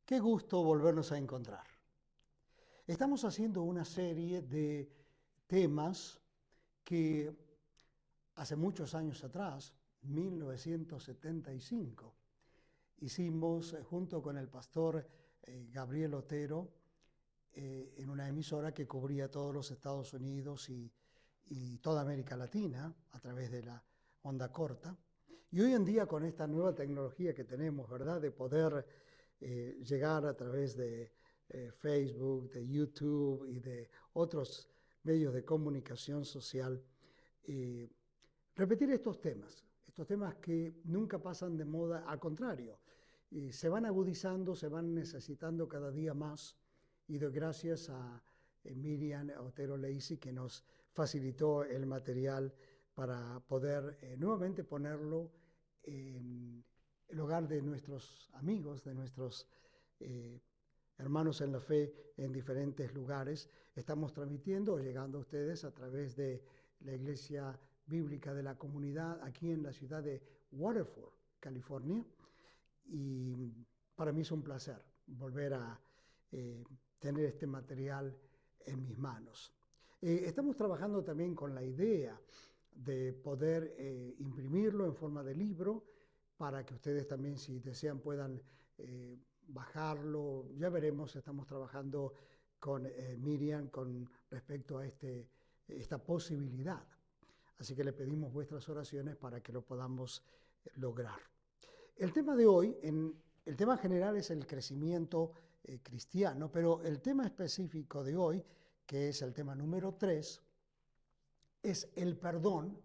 Qué gusto volvernos a encontrar. Estamos haciendo una serie de temas que hace muchos años atrás, 1975, hicimos junto con el pastor Gabriel Otero en una emisora que cubría todos los Estados Unidos y toda América Latina a través de la onda corta. Y hoy en día con esta nueva tecnología que tenemos, ¿verdad? De poder llegar a través de Facebook, de YouTube y de otros medios de comunicación social, eh, repetir estos temas que nunca pasan de moda, al contrario, se van agudizando, se van necesitando cada día más y doy gracias a Miriam Otero Lacey que nos facilitó el material para poder nuevamente ponerlo en el hogar de nuestros amigos, de nuestros hermanos en la fe en diferentes lugares. Estamos transmitiendo o llegando a ustedes a través de la Iglesia Bíblica de la Comunidad aquí en la ciudad de Waterford, California. Y para mí es un placer volver a tener este material en mis manos. Estamos trabajando también con la idea de poder imprimirlo en forma de libro para que ustedes también, si desean, puedan bajarlo. Ya veremos, estamos trabajando con Miriam con respecto a esta posibilidad. Así que le pedimos vuestras oraciones para que lo podamos lograr. El tema de hoy, el tema general es el crecimiento cristiano, pero el tema específico de hoy, que es el tema número 3, es el perdón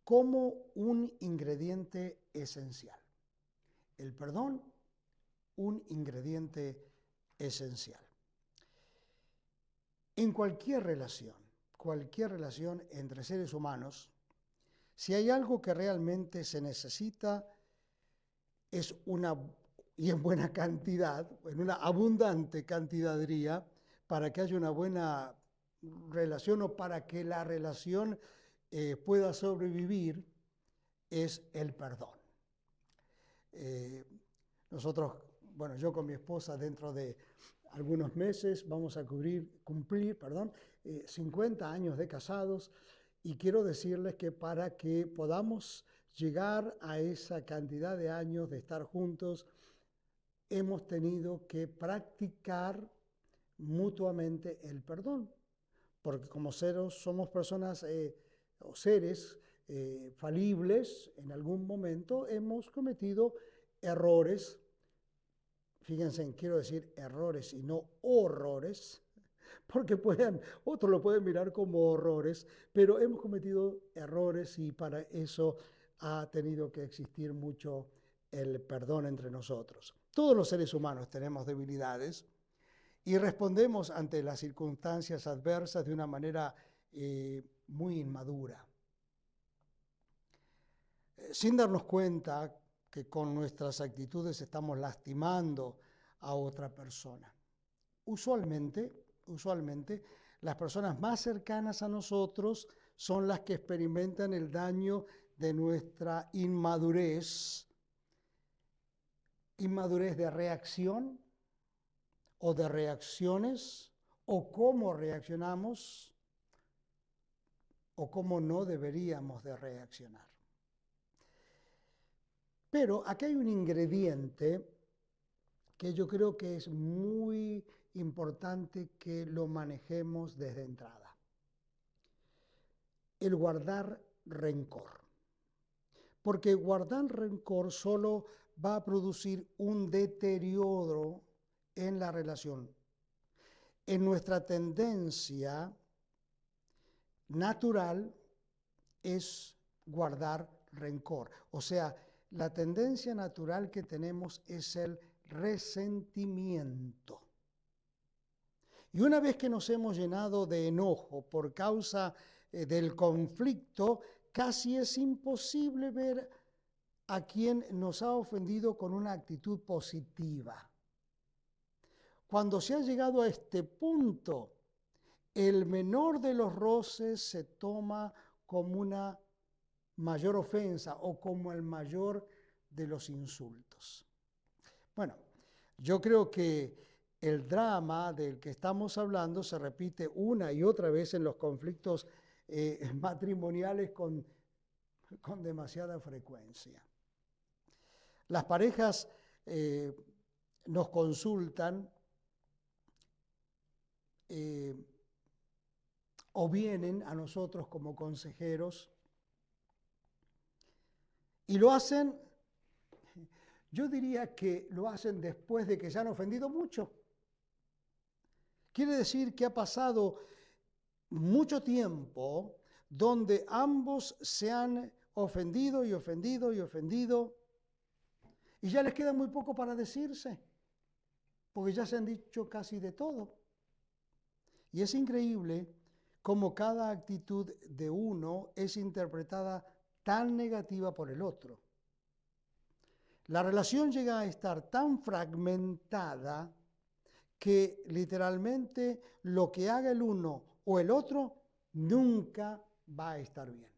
como un ingrediente esencial. El perdón, un ingrediente esencial. En cualquier relación entre seres humanos, si hay algo que realmente se necesita, es y en buena cantidad, en una abundante cantidad diría, para que haya una buena relación o para que la relación pueda sobrevivir, es el perdón. Nosotros, bueno, yo con mi esposa dentro de algunos meses vamos a cumplir 50 años de casados y quiero decirles que para que podamos llegar a esa cantidad de años de estar juntos, hemos tenido que practicar mutuamente el perdón, porque como seres somos personas o seres falibles, en algún momento hemos cometido errores. Fíjense, quiero decir errores y no horrores, porque otros lo pueden mirar como horrores, pero hemos cometido errores y para eso ha tenido que existir mucho el perdón entre nosotros. Todos los seres humanos tenemos debilidades y respondemos ante las circunstancias adversas de una manera muy inmadura, sin darnos cuenta que con nuestras actitudes estamos lastimando a otra persona. Usualmente, las personas más cercanas a nosotros son las que experimentan el daño de nuestra inmadurez de reacción o de reacciones, o cómo reaccionamos, o cómo no deberíamos de reaccionar. Pero aquí hay un ingrediente que yo creo que es muy importante que lo manejemos desde entrada. El guardar rencor. Porque guardar rencor solo va a producir un deterioro en la relación. En nuestra tendencia natural es guardar rencor. O sea, la tendencia natural que tenemos es el resentimiento. Y una vez que nos hemos llenado de enojo por causa del conflicto, casi es imposible ver a quien nos ha ofendido con una actitud positiva. Cuando se ha llegado a este punto, el menor de los roces se toma como una mayor ofensa o como el mayor de los insultos. Bueno, Yo creo que el drama del que estamos hablando se repite una y otra vez en los conflictos matrimoniales con demasiada frecuencia. Las parejas nos consultan o vienen a nosotros como consejeros y lo hacen, yo diría que lo hacen después de que se han ofendido mucho. Quiere decir que ha pasado mucho tiempo donde ambos se han ofendido y ofendido y ofendido y ya les queda muy poco para decirse, porque ya se han dicho casi de todo. Y es increíble cómo cada actitud de uno es interpretada tan negativa por el otro. La relación llega a estar tan fragmentada que literalmente lo que haga el uno o el otro nunca va a estar bien.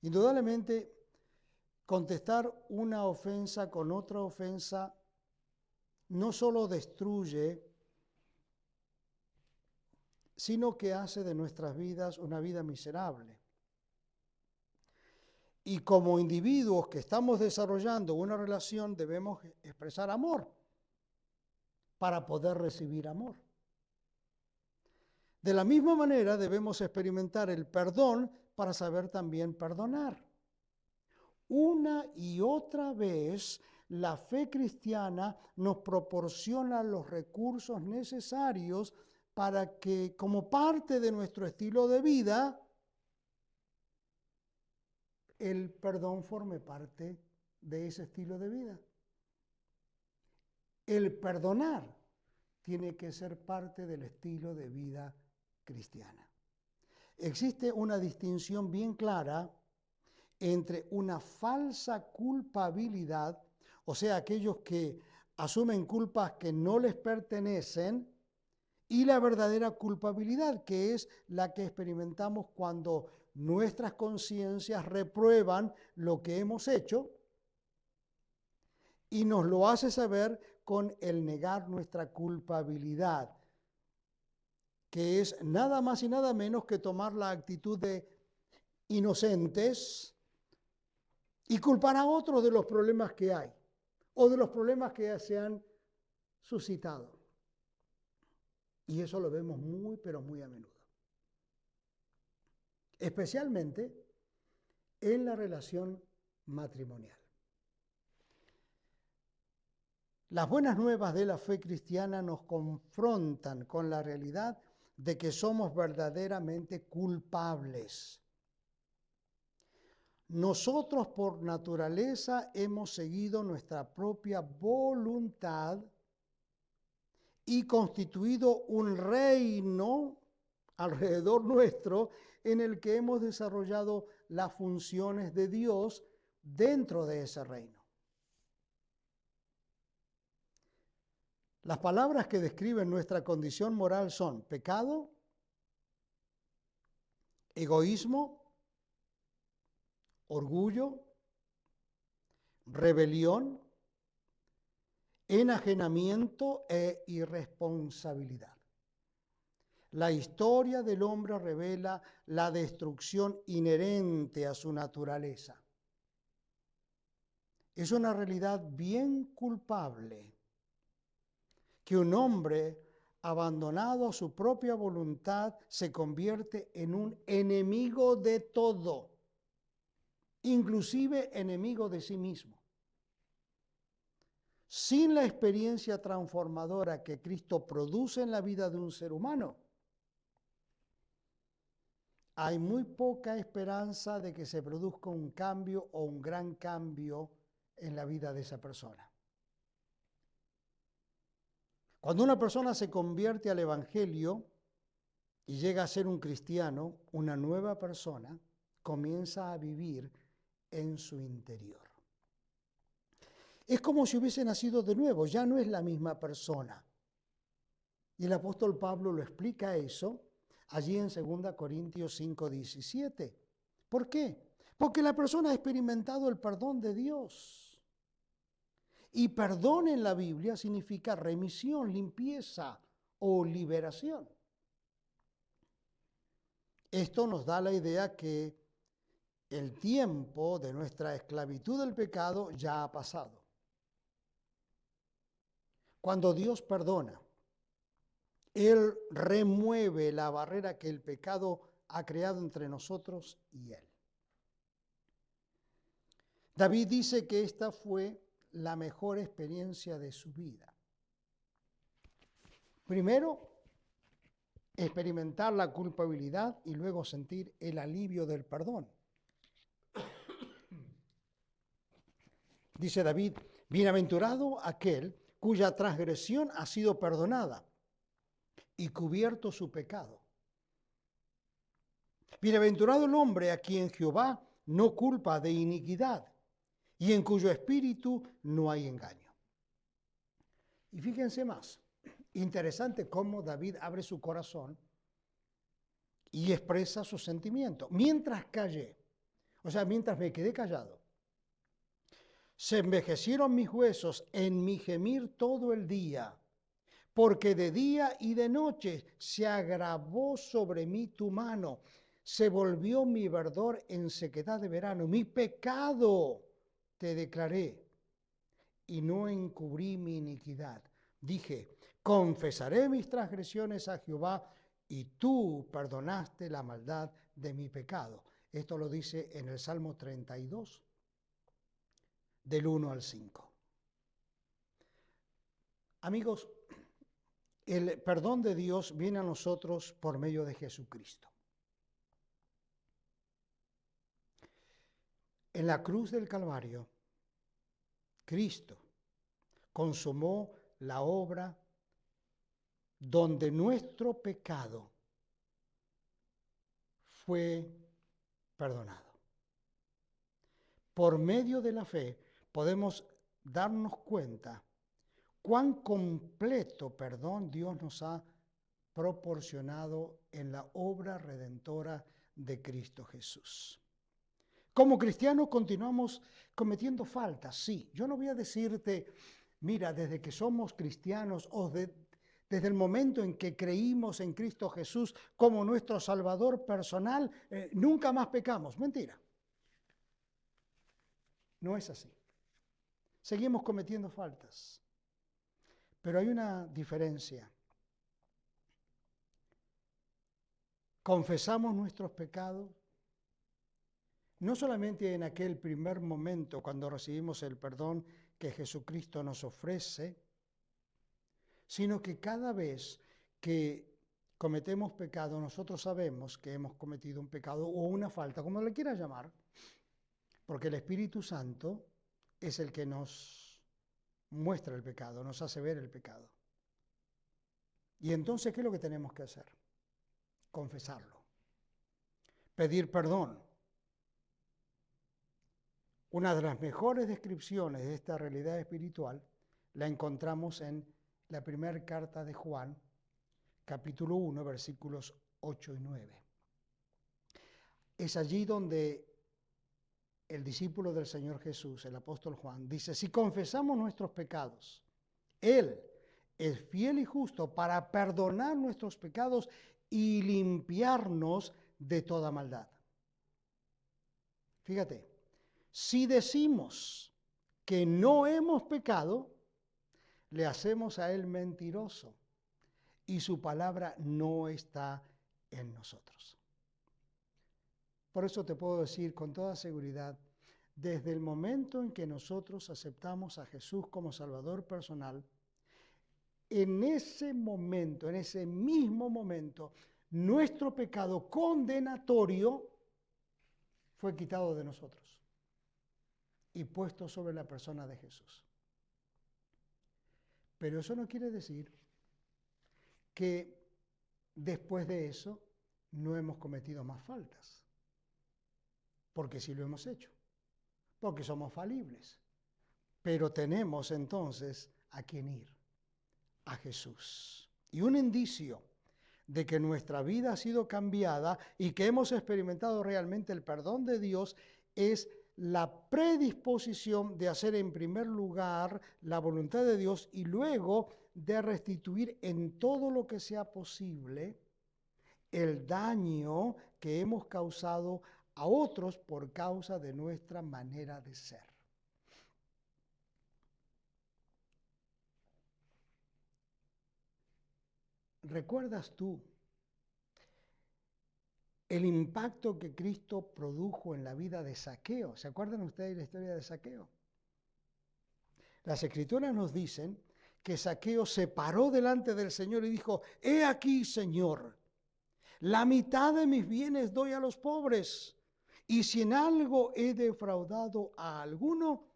Indudablemente, contestar una ofensa con otra ofensa no solo destruye, sino que hace de nuestras vidas una vida miserable. Y como individuos que estamos desarrollando una relación, debemos expresar amor para poder recibir amor. De la misma manera, debemos experimentar el perdón para saber también perdonar. Una y otra vez, la fe cristiana nos proporciona los recursos necesarios para que, como parte de nuestro estilo de vida, el perdón forme parte de ese estilo de vida. El perdonar tiene que ser parte del estilo de vida cristiana. Existe una distinción bien clara entre una falsa culpabilidad, o sea, aquellos que asumen culpas que no les pertenecen, y la verdadera culpabilidad, que es la que experimentamos cuando nuestras conciencias reprueban lo que hemos hecho y nos lo hace saber con el negar nuestra culpabilidad, que es nada más y nada menos que tomar la actitud de inocentes y culpar a otros de los problemas que hay o de los problemas que se han suscitado. Y eso lo vemos muy, pero muy a menudo. Especialmente en la relación matrimonial. Las buenas nuevas de la fe cristiana nos confrontan con la realidad de que somos verdaderamente culpables. Nosotros por naturaleza hemos seguido nuestra propia voluntad y constituido un reino alrededor nuestro en el que hemos desarrollado las funciones de Dios dentro de ese reino. Las palabras que describen nuestra condición moral son pecado, egoísmo, orgullo, rebelión, enajenamiento e irresponsabilidad. La historia del hombre revela la destrucción inherente a su naturaleza. Es una realidad bien culpable que un hombre abandonado a su propia voluntad se convierte en un enemigo de todo, inclusive enemigo de sí mismo. Sin la experiencia transformadora que Cristo produce en la vida de un ser humano, hay muy poca esperanza de que se produzca un cambio o un gran cambio en la vida de esa persona. Cuando una persona se convierte al Evangelio y llega a ser un cristiano, una nueva persona comienza a vivir en su interior. Es como si hubiese nacido de nuevo, ya no es la misma persona. Y el apóstol Pablo lo explica eso allí en 2 Corintios 5:17. ¿Por qué? Porque la persona ha experimentado el perdón de Dios. Y perdón en la Biblia significa remisión, limpieza o liberación. Esto nos da la idea que el tiempo de nuestra esclavitud del pecado ya ha pasado. Cuando Dios perdona, Él remueve la barrera que el pecado ha creado entre nosotros y Él. David dice que esta fue la mejor experiencia de su vida. Primero, experimentar la culpabilidad y luego sentir el alivio del perdón. Dice David, bienaventurado aquel cuya transgresión ha sido perdonada y cubierto su pecado. Bienaventurado el hombre a quien Jehová no culpa de iniquidad y en cuyo espíritu no hay engaño. Y fíjense más, interesante cómo David abre su corazón y expresa sus sentimientos. Mientras callé, o sea, mientras me quedé callado, se envejecieron mis huesos en mi gemir todo el día, porque de día y de noche se agravó sobre mí tu mano, se volvió mi verdor en sequedad de verano. Mi pecado te declaré y no encubrí mi iniquidad. Dije, confesaré mis transgresiones a Jehová y tú perdonaste la maldad de mi pecado. Esto lo dice en el Salmo 32, del 1 al 5. Amigos, el perdón de Dios viene a nosotros por medio de Jesucristo. En la cruz del Calvario, Cristo consumó la obra donde nuestro pecado fue perdonado. Por medio de la fe podemos darnos cuenta cuán completo perdón Dios nos ha proporcionado en la obra redentora de Cristo Jesús. Como cristianos continuamos cometiendo faltas, sí. Yo no voy a decirte, mira, desde que somos cristianos o desde el momento en que creímos en Cristo Jesús como nuestro Salvador personal, nunca más pecamos. Mentira. No es así. Seguimos cometiendo faltas. Pero hay una diferencia. Confesamos nuestros pecados, no solamente en aquel primer momento cuando recibimos el perdón que Jesucristo nos ofrece, sino que cada vez que cometemos pecado, nosotros sabemos que hemos cometido un pecado o una falta, como le quieras llamar, porque el Espíritu Santo es el que nos muestra el pecado, nos hace ver el pecado. Y entonces, ¿qué es lo que tenemos que hacer? Confesarlo, pedir perdón. Una de las mejores descripciones de esta realidad espiritual la encontramos en la primera carta de Juan, capítulo 1, versículos 8 y 9. Es allí donde el discípulo del Señor Jesús, el apóstol Juan, dice, si confesamos nuestros pecados, Él es fiel y justo para perdonar nuestros pecados y limpiarnos de toda maldad. Fíjate, si decimos que no hemos pecado, le hacemos a Él mentiroso y su palabra no está en nosotros. Por eso te puedo decir con toda seguridad, desde el momento en que nosotros aceptamos a Jesús como Salvador personal, en ese momento, en ese mismo momento, nuestro pecado condenatorio fue quitado de nosotros y puesto sobre la persona de Jesús. Pero eso no quiere decir que después de eso no hemos cometido más faltas, porque sí lo hemos hecho, porque somos falibles, pero tenemos entonces a quién ir, a Jesús. Y un indicio de que nuestra vida ha sido cambiada y que hemos experimentado realmente el perdón de Dios es la predisposición de hacer en primer lugar la voluntad de Dios y luego de restituir en todo lo que sea posible el daño que hemos causado a otros por causa de nuestra manera de ser. ¿Recuerdas tú el impacto que Cristo produjo en la vida de Zaqueo? ¿Se acuerdan ustedes de la historia de Zaqueo? Las Escrituras nos dicen que Zaqueo se paró delante del Señor y dijo: «He aquí, Señor, la mitad de mis bienes doy a los pobres, y si en algo he defraudado a alguno,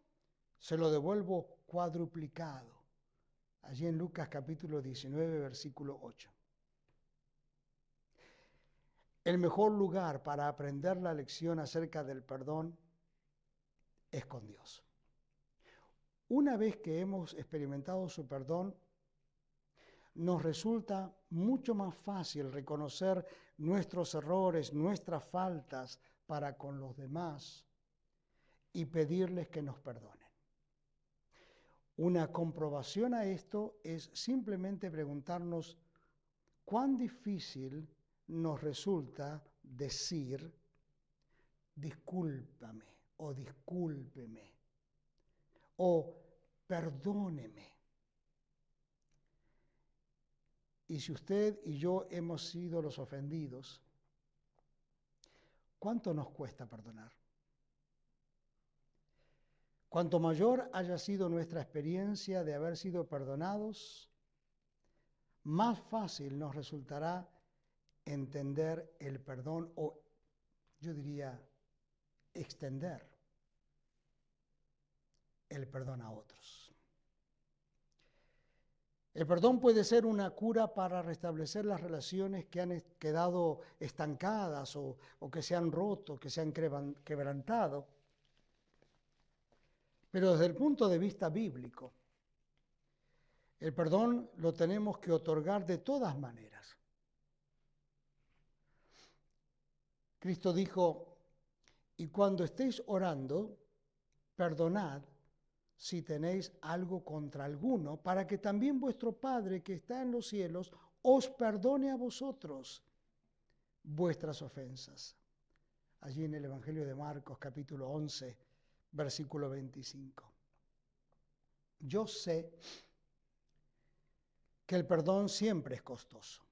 se lo devuelvo cuadruplicado». Allí en Lucas capítulo 19, versículo 8. El mejor lugar para aprender la lección acerca del perdón es con Dios. Una vez que hemos experimentado su perdón, nos resulta mucho más fácil reconocer nuestros errores, nuestras faltas para con los demás y pedirles que nos perdonen. Una comprobación a esto es simplemente preguntarnos cuán difícil nos resulta decir discúlpame o discúlpeme o perdóneme. Y si usted y yo hemos sido los ofendidos, ¿cuánto nos cuesta perdonar? Cuanto mayor haya sido nuestra experiencia de haber sido perdonados, más fácil nos resultará entender el perdón o, yo diría, extender el perdón a otros. El perdón puede ser una cura para restablecer las relaciones que han quedado estancadas o que se han roto, que se han quebrantado. Pero desde el punto de vista bíblico, el perdón lo tenemos que otorgar de todas maneras. Cristo dijo: «Y cuando estéis orando, perdonad si tenéis algo contra alguno, para que también vuestro Padre que está en los cielos os perdone a vosotros vuestras ofensas». Allí en el Evangelio de Marcos, capítulo 11, versículo 25. Yo sé que el perdón siempre es costoso.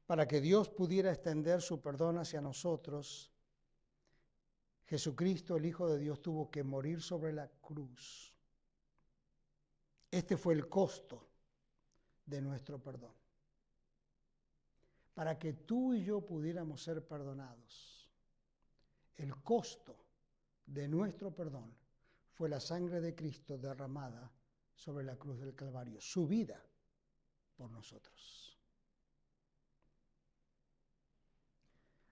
Para que Dios pudiera extender su perdón hacia nosotros, Jesucristo, el Hijo de Dios, tuvo que morir sobre la cruz. Este fue el costo de nuestro perdón. Para que tú y yo pudiéramos ser perdonados, el costo de nuestro perdón fue la sangre de Cristo derramada sobre la cruz del Calvario, su vida por nosotros.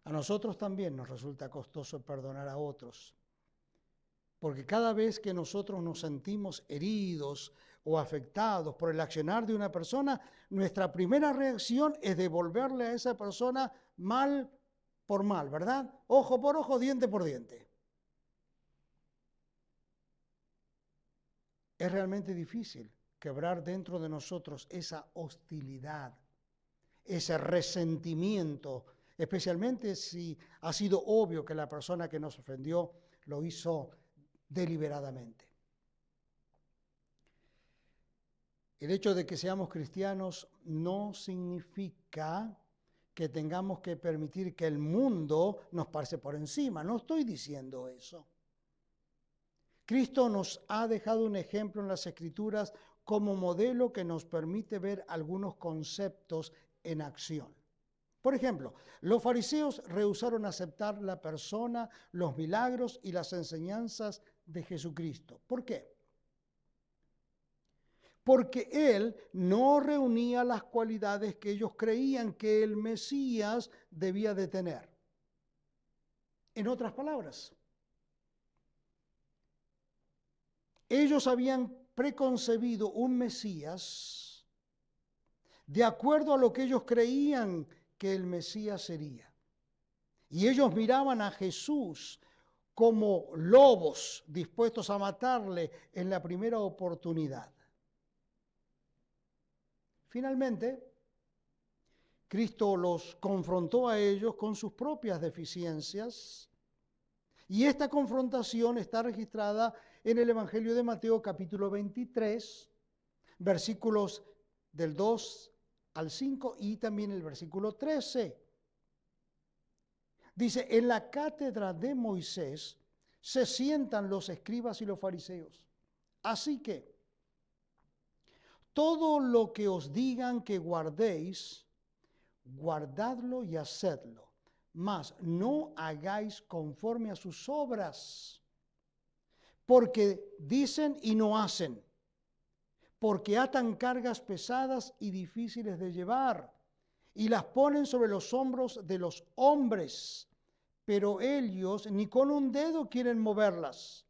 A nosotros también nos resulta costoso perdonar a otros, porque cada vez que nosotros nos sentimos heridos o afectados por el accionar de una persona, nuestra primera reacción es devolverle a esa persona mal por mal, ¿verdad? Ojo por ojo, diente por diente. Es realmente difícil quebrar dentro de nosotros esa hostilidad, ese resentimiento, especialmente si ha sido obvio que la persona que nos ofendió lo hizo deliberadamente. El hecho de que seamos cristianos no significa que tengamos que permitir que el mundo nos pase por encima. No estoy diciendo eso. Cristo nos ha dejado un ejemplo en las Escrituras como modelo que nos permite ver algunos conceptos en acción. Por ejemplo, los fariseos rehusaron aceptar la persona, los milagros y las enseñanzas de Jesucristo. ¿Por qué? Porque Él no reunía las cualidades que ellos creían que el Mesías debía de tener. En otras palabras, ellos habían preconcebido un Mesías de acuerdo a lo que ellos creían que el Mesías sería. Y ellos miraban a Jesús como lobos dispuestos a matarle en la primera oportunidad. Finalmente, Cristo los confrontó a ellos con sus propias deficiencias y esta confrontación está registrada en el Evangelio de Mateo capítulo 23, versículos del 2 al 5 y también el versículo 13. Dice, en la cátedra de Moisés se sientan los escribas y los fariseos. Así que todo lo que os digan que guardéis, guardadlo y hacedlo, mas no hagáis conforme a sus obras, porque dicen y no hacen, porque atan cargas pesadas y difíciles de llevar, y las ponen sobre los hombros de los hombres, pero ellos ni con un dedo quieren moverlas.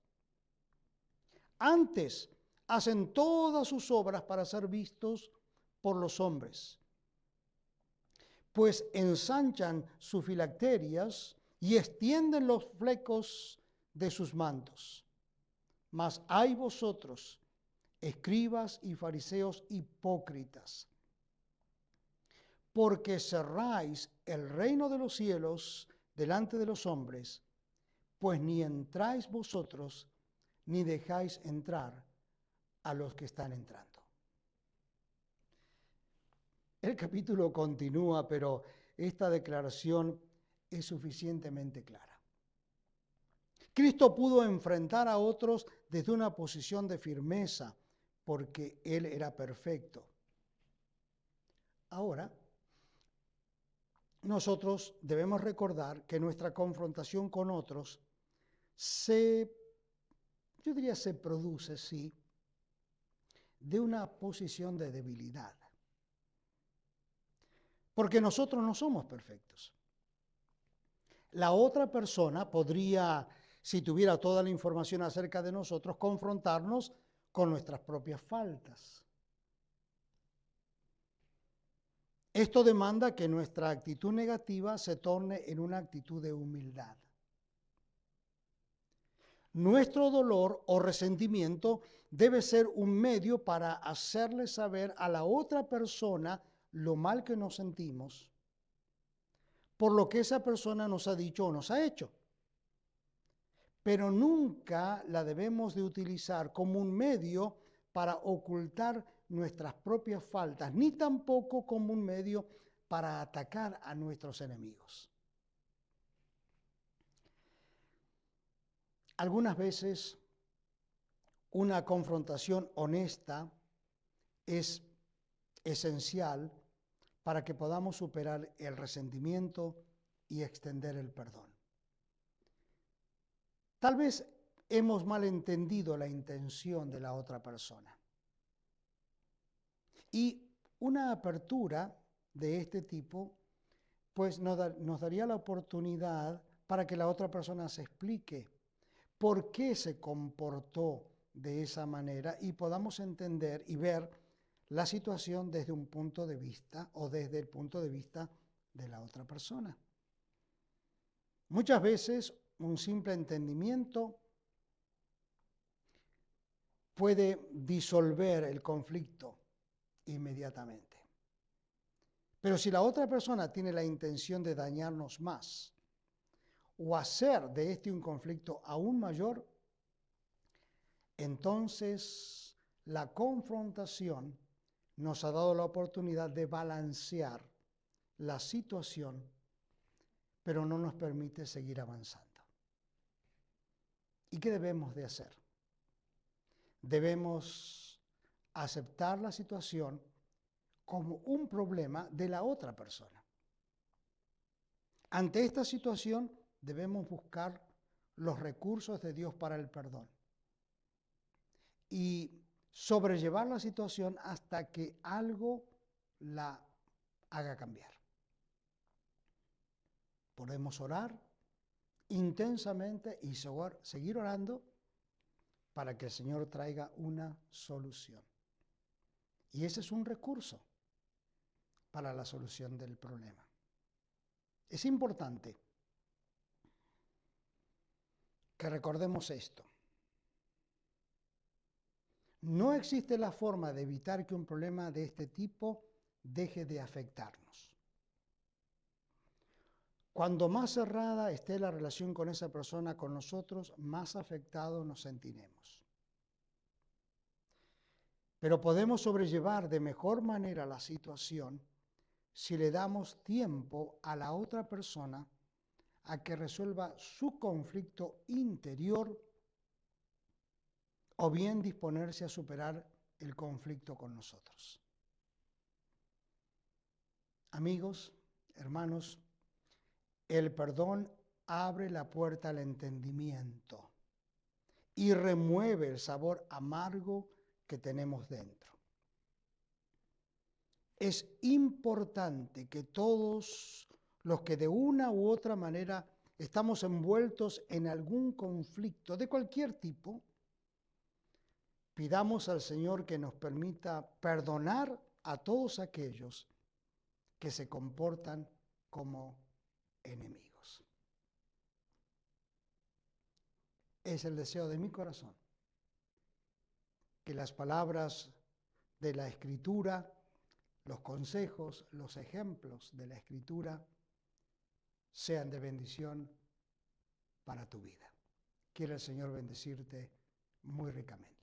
Antes hacen todas sus obras para ser vistos por los hombres, pues ensanchan sus filacterias y extienden los flecos de sus mantos. Mas hay vosotros, escribas y fariseos hipócritas, porque cerráis el reino de los cielos delante de los hombres, pues ni entráis vosotros, ni dejáis entrar a los que están entrando. El capítulo continúa, pero esta declaración es suficientemente clara. Cristo pudo enfrentar a otros desde una posición de firmeza, porque Él era perfecto. Ahora, nosotros debemos recordar que nuestra confrontación con otros se produce, sí, de una posición de debilidad. Porque nosotros no somos perfectos. La otra persona podría, si tuviera toda la información acerca de nosotros, confrontarnos con nuestras propias faltas. Esto demanda que nuestra actitud negativa se torne en una actitud de humildad. Nuestro dolor o resentimiento debe ser un medio para hacerle saber a la otra persona lo mal que nos sentimos por lo que esa persona nos ha dicho o nos ha hecho. Pero nunca la debemos de utilizar como un medio para ocultar nuestras propias faltas, ni tampoco como un medio para atacar a nuestros enemigos. Algunas veces una confrontación honesta es esencial para que podamos superar el resentimiento y extender el perdón. Tal vez hemos malentendido la intención de la otra persona. Y una apertura de este tipo, pues nos daría la oportunidad para que la otra persona se explique por qué se comportó de esa manera y podamos entender y ver la situación desde un punto de vista o desde el punto de vista de la otra persona. Muchas veces un simple entendimiento puede disolver el conflicto inmediatamente. Pero si la otra persona tiene la intención de dañarnos más o hacer de este un conflicto aún mayor, entonces la confrontación nos ha dado la oportunidad de balancear la situación, pero no nos permite seguir avanzando. ¿Y qué debemos de hacer? Debemos aceptar la situación como un problema de la otra persona. Ante esta situación debemos buscar los recursos de Dios para el perdón y sobrellevar la situación hasta que algo la haga cambiar. Podemos orar intensamente y seguir orando para que el Señor traiga una solución. Y ese es un recurso para la solución del problema. Es importante que recordemos esto. No existe la forma de evitar que un problema de este tipo deje de afectarnos. Cuando más cerrada esté la relación con esa persona con nosotros, más afectados nos sentiremos. Pero podemos sobrellevar de mejor manera la situación si le damos tiempo a la otra persona a que resuelva su conflicto interior o bien disponerse a superar el conflicto con nosotros. Amigos, hermanos, el perdón abre la puerta al entendimiento y remueve el sabor amargo que tenemos dentro. Es importante que todos los que de una u otra manera estamos envueltos en algún conflicto de cualquier tipo, pidamos al Señor que nos permita perdonar a todos aquellos que se comportan como enemigos. Es el deseo de mi corazón que las palabras de la Escritura, los consejos, los ejemplos de la Escritura sean de bendición para tu vida. Quiere el Señor bendecirte muy ricamente.